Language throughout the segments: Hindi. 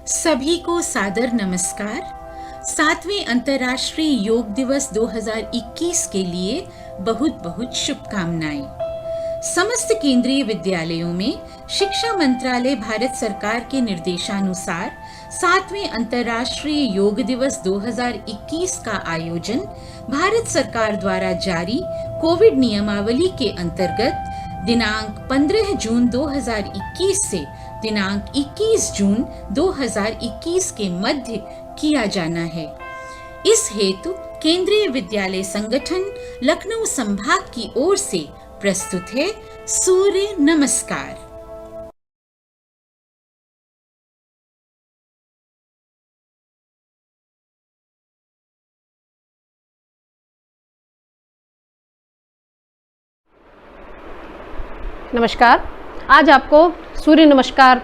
सभी को सादर नमस्कार। 7वें अंतर्राष्ट्रीय योग दिवस 2021 के लिए बहुत बहुत शुभकामनाएं। समस्त केंद्रीय विद्यालयों में शिक्षा मंत्रालय भारत सरकार के निर्देशानुसार 7वें अंतर्राष्ट्रीय योग दिवस 2021 का आयोजन भारत सरकार द्वारा जारी कोविड नियमावली के अंतर्गत दिनांक 15 जून 2021 से दिनांक 21 जून 2021 के मध्य किया जाना है। इस हेतु केंद्रीय विद्यालय संगठन लखनऊ संभाग की ओर से प्रस्तुत है सूर्य नमस्कार। नमस्कार। आज आपको सूर्य नमस्कार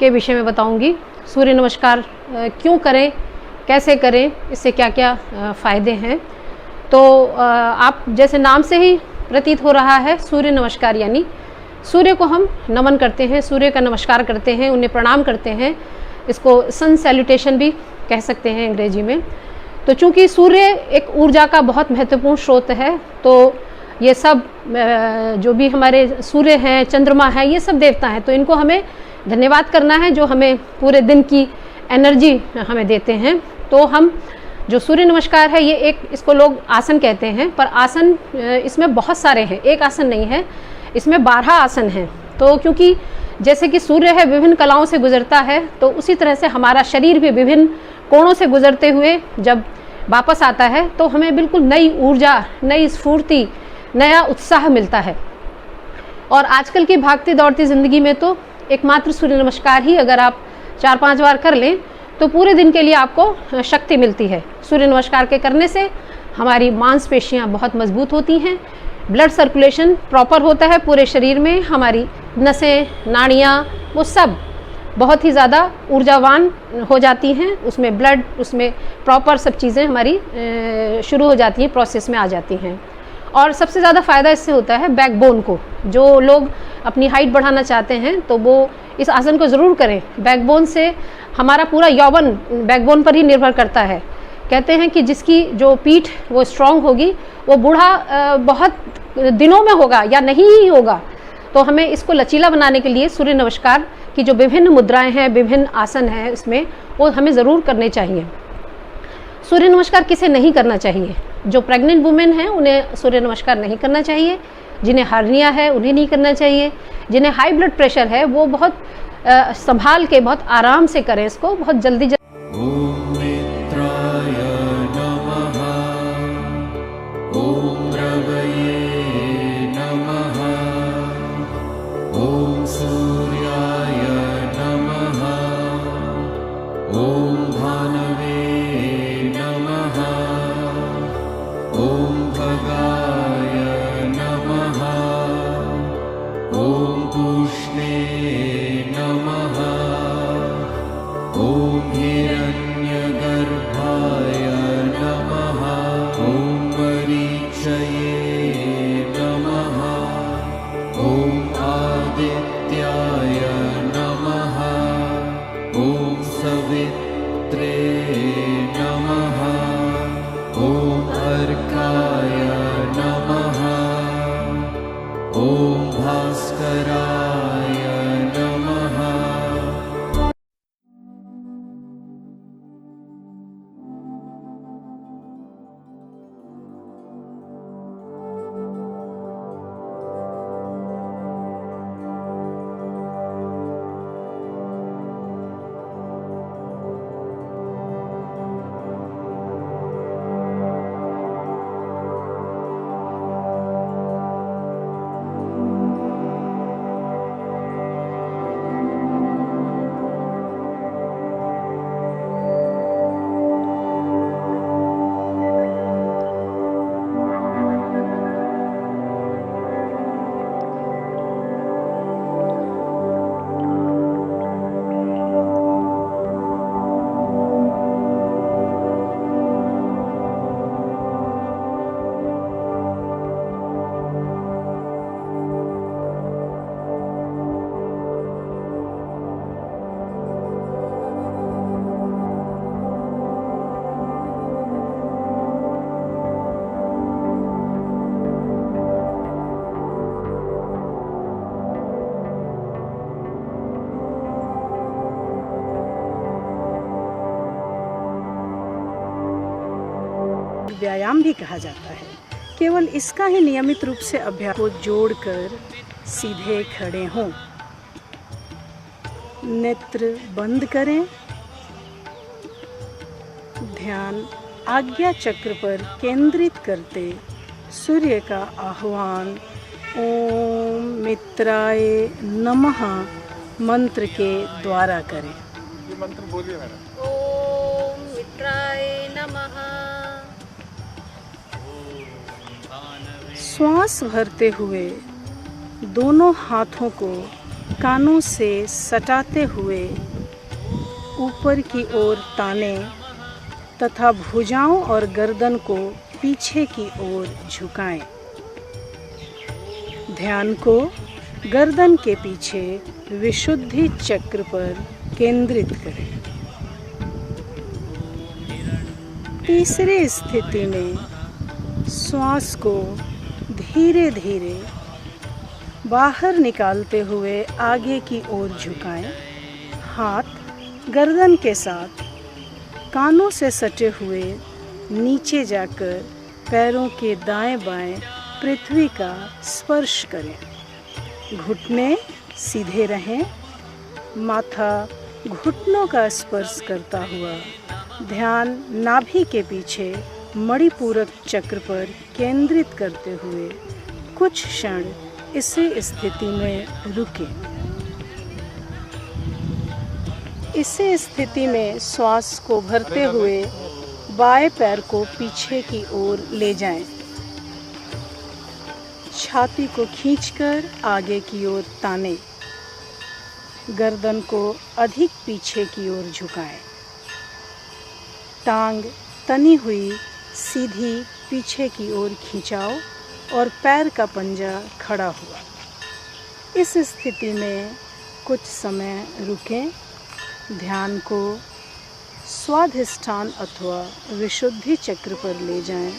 के विषय में बताऊंगी। सूर्य नमस्कार क्यों करें, कैसे करें, इससे क्या क्या फ़ायदे हैं। तो आप जैसे नाम से ही प्रतीत हो रहा है, सूर्य नमस्कार यानी सूर्य को हम नमन करते हैं, सूर्य का नमस्कार करते हैं, उन्हें प्रणाम करते हैं। इसको सन सैल्यूटेशन भी कह सकते हैं अंग्रेजी में। तो चूँकि सूर्य एक ऊर्जा का बहुत महत्वपूर्ण स्रोत है, तो ये सब जो भी हमारे सूर्य हैं, चंद्रमा है, ये सब देवता हैं, तो इनको हमें धन्यवाद करना है जो हमें पूरे दिन की एनर्जी हमें देते हैं। तो हम जो सूर्य नमस्कार है, ये एक, इसको लोग आसन कहते हैं, पर आसन इसमें बहुत सारे हैं, एक आसन नहीं है, इसमें 12 आसन हैं। तो क्योंकि जैसे कि सूर्य है विभिन्न कलाओं से गुजरता है, तो उसी तरह से हमारा शरीर भी विभिन्न कोणों से गुजरते हुए जब वापस आता है तो हमें बिल्कुल नई ऊर्जा, नई स्फूर्ति, नया उत्साह मिलता है। और आजकल की भागती दौड़ती ज़िंदगी में तो एकमात्र सूर्य नमस्कार ही अगर आप 4-5 बार कर लें तो पूरे दिन के लिए आपको शक्ति मिलती है। सूर्य नमस्कार के करने से हमारी मांसपेशियां बहुत मजबूत होती हैं, ब्लड सर्कुलेशन प्रॉपर होता है पूरे शरीर में, हमारी नसें, नाड़ियाँ, वो सब बहुत ही ज़्यादा ऊर्जावान हो जाती हैं। उसमें ब्लड, उसमें प्रॉपर सब चीज़ें हमारी शुरू हो जाती हैं, प्रोसेस में आ जाती हैं। और सबसे ज़्यादा फ़ायदा इससे होता है बैकबोन को। जो लोग अपनी हाइट बढ़ाना चाहते हैं तो वो इस आसन को ज़रूर करें। बैकबोन से हमारा पूरा यौवन बैकबोन पर ही निर्भर करता है। कहते हैं कि जिसकी जो पीठ वो स्ट्रांग होगी वो बूढ़ा बहुत दिनों में होगा या नहीं ही होगा। तो हमें इसको लचीला बनाने के लिए सूर्य नमस्कार की जो विभिन्न मुद्राएं हैं, विभिन्न आसन हैं, इसमें वो हमें ज़रूर करने चाहिए। सूर्य नमस्कार किसे नहीं करना चाहिए? जो प्रेग्नेंट वुमेन हैं उन्हें सूर्य नमस्कार नहीं करना चाहिए, जिन्हें हार्निया है उन्हें नहीं करना चाहिए, जिन्हें हाई ब्लड प्रेशर है वो बहुत संभाल के, बहुत आराम से करें इसको, बहुत जल्दी ओम मित्राय नमः, ओम रवये नमः, ओम सूर्याय नमः, ओम भानवे नमः, ओम भगाय नमः, ओम पूष्णे नमः, ओम हिरण्यगर्भाय नमः, ओम मरीचये नमः, ओम आदित्याय नमः, ओम सवित्रे नमः, ओम अर्काय नमः, ओम भास्कराय नमः। व्यायाम भी कहा जाता है। केवल इसका ही नियमित रूप से अभ्यास को जोड़कर सीधे खड़े हों। नेत्र बंद करें। ध्यान आज्ञा चक्र पर केंद्रित करते सूर्य का आह्वान ओम मित्राय नमः मंत्र के द्वारा करें। ये मंत्र बोलिए मैडम। ओम मित्राय नमः। श्वास भरते हुए दोनों हाथों को कानों से सटाते हुए ऊपर की ओर ताने तथा भुजाओं और गर्दन को पीछे की ओर झुकाएं। ध्यान को गर्दन के पीछे विशुद्धि चक्र पर केंद्रित करें। तीसरी स्थिति में श्वास को धीरे धीरे बाहर निकालते हुए आगे की ओर झुकाएं। हाथ गर्दन के साथ कानों से सटे हुए नीचे जाकर पैरों के दाएं बाएं पृथ्वी का स्पर्श करें। घुटने सीधे रहें। माथा घुटनों का स्पर्श करता हुआ ध्यान नाभि के पीछे मणिपूरक चक्र पर केंद्रित करते हुए कुछ क्षण इसी स्थिति में रुकें। इसी स्थिति में श्वास को भरते हुए बाएं पैर को पीछे की ओर ले जाएं। छाती को खींचकर आगे की ओर तानें। गर्दन को अधिक पीछे की ओर झुकाएं। टांग तनी हुई सीधी पीछे की ओर खिंचाओ और पैर का पंजा खड़ा हुआ। इस स्थिति में कुछ समय रुकें। ध्यान को स्वाधिष्ठान अथवा विशुद्धि चक्र पर ले जाएं।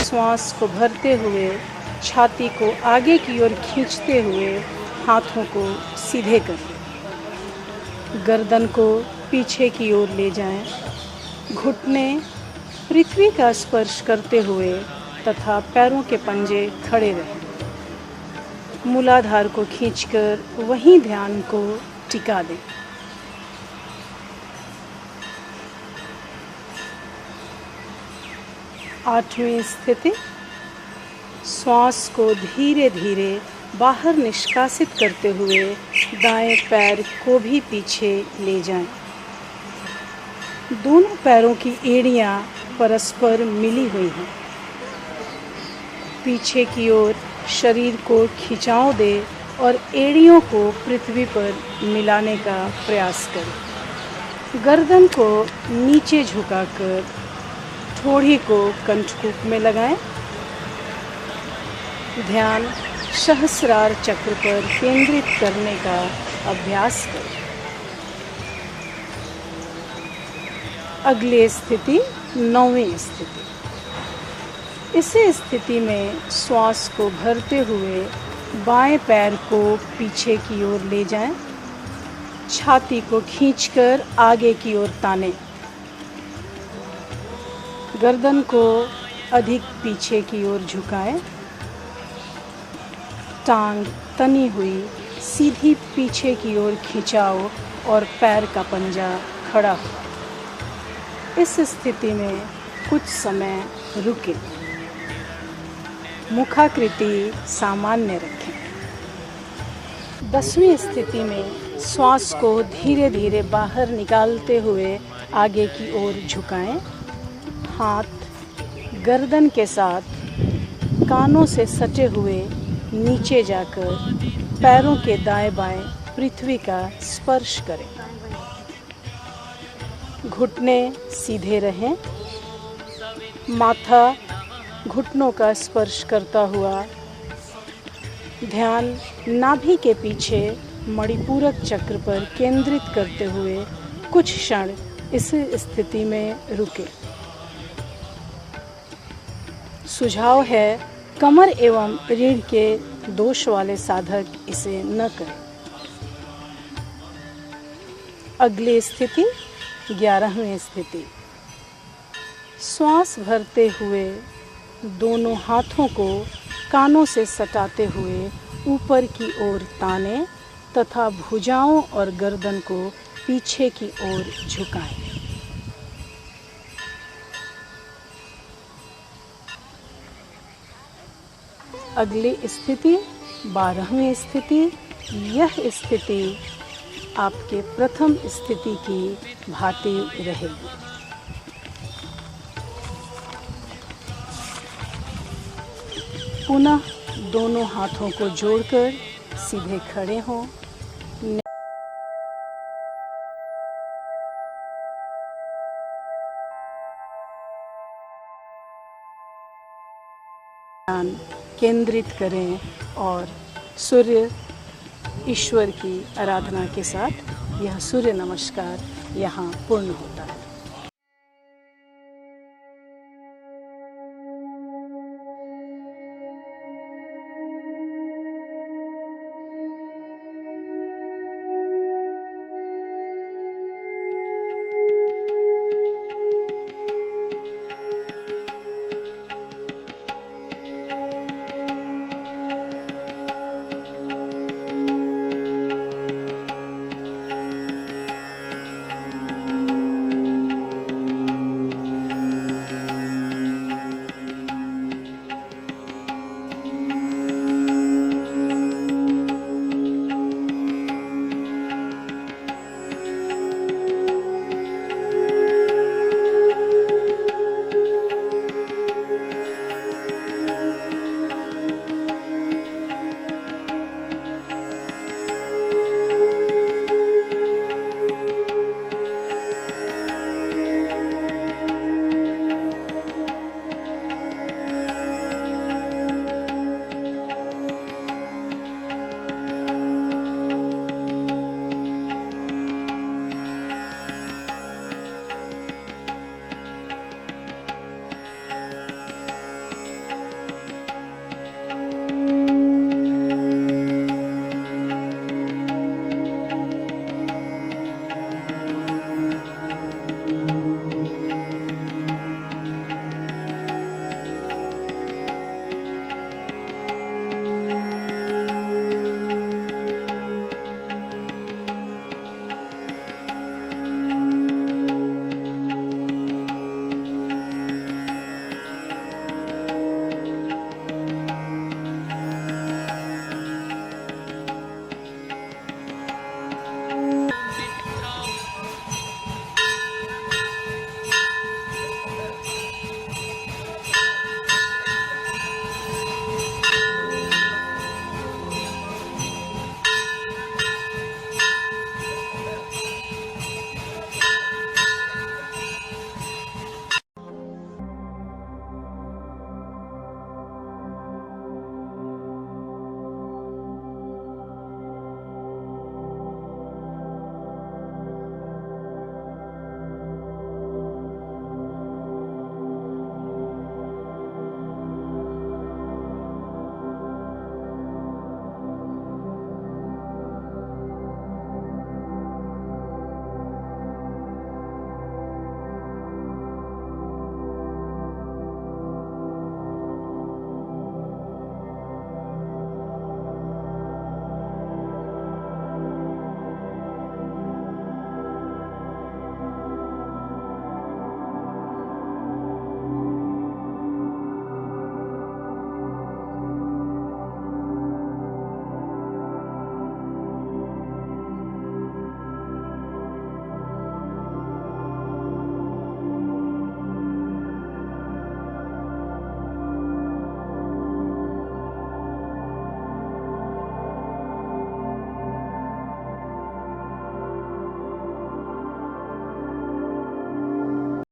श्वास को भरते हुए छाती को आगे की ओर खींचते हुए हाथों को सीधे करें। गर्दन को पीछे की ओर ले जाएं। घुटने पृथ्वी का स्पर्श करते हुए तथा पैरों के पंजे खड़े रहें। मूलाधार को खींचकर वहीं ध्यान को टिका दें। आठवीं स्थिति, श्वास को धीरे धीरे बाहर निष्कासित करते हुए दाएं पैर को भी पीछे ले जाएं। दोनों पैरों की एड़ियां परस्पर मिली हुई हैं। पीछे की ओर शरीर को खिंचाव दें और एड़ियों को पृथ्वी पर मिलाने का प्रयास करें। गर्दन को नीचे झुकाकर ठोड़ी को कंठकूप में लगाएं। ध्यान सहस्रार चक्र पर केंद्रित करने का अभ्यास करें। अगली स्थिति, 9वीं स्थिति। इस स्थिति में श्वास को भरते हुए बाएं पैर को पीछे की ओर ले जाएं, छाती को खींचकर आगे की ओर तानें, गर्दन को अधिक पीछे की ओर झुकाएं, टांग तनी हुई सीधी पीछे की ओर खिंचाओ और पैर का पंजा खड़ा हो। इस स्थिति में कुछ समय रुकें। मुखाकृति सामान्य रखें। 10वीं स्थिति में श्वास को धीरे धीरे बाहर निकालते हुए आगे की ओर झुकाएं। हाथ गर्दन के साथ कानों से सटे हुए नीचे जाकर पैरों के दाएं बाएं पृथ्वी का स्पर्श करें। घुटने सीधे रहें। माथा घुटनों का स्पर्श करता हुआ ध्यान नाभि के पीछे मणिपूरक चक्र पर केंद्रित करते हुए कुछ क्षण इस स्थिति में रुके। सुझाव है, कमर एवं रीढ़ के दोष वाले साधक इसे न करें। अगली स्थिति 11वीं स्थिति। श्वास भरते हुए दोनों हाथों को कानों से सटाते हुए ऊपर की ओर तानें तथा भुजाओं और गर्दन को पीछे की ओर झुकाएं। अगली स्थिति 12वीं स्थिति। यह स्थिति आपके प्रथम स्थिति की भांति रहेगी। पुनः दोनों हाथों को जोड़कर सीधे खड़े हों। ध्यान केंद्रित करें और सूर्य ईश्वर की आराधना के साथ यह सूर्य नमस्कार यहाँ पूर्ण होता है।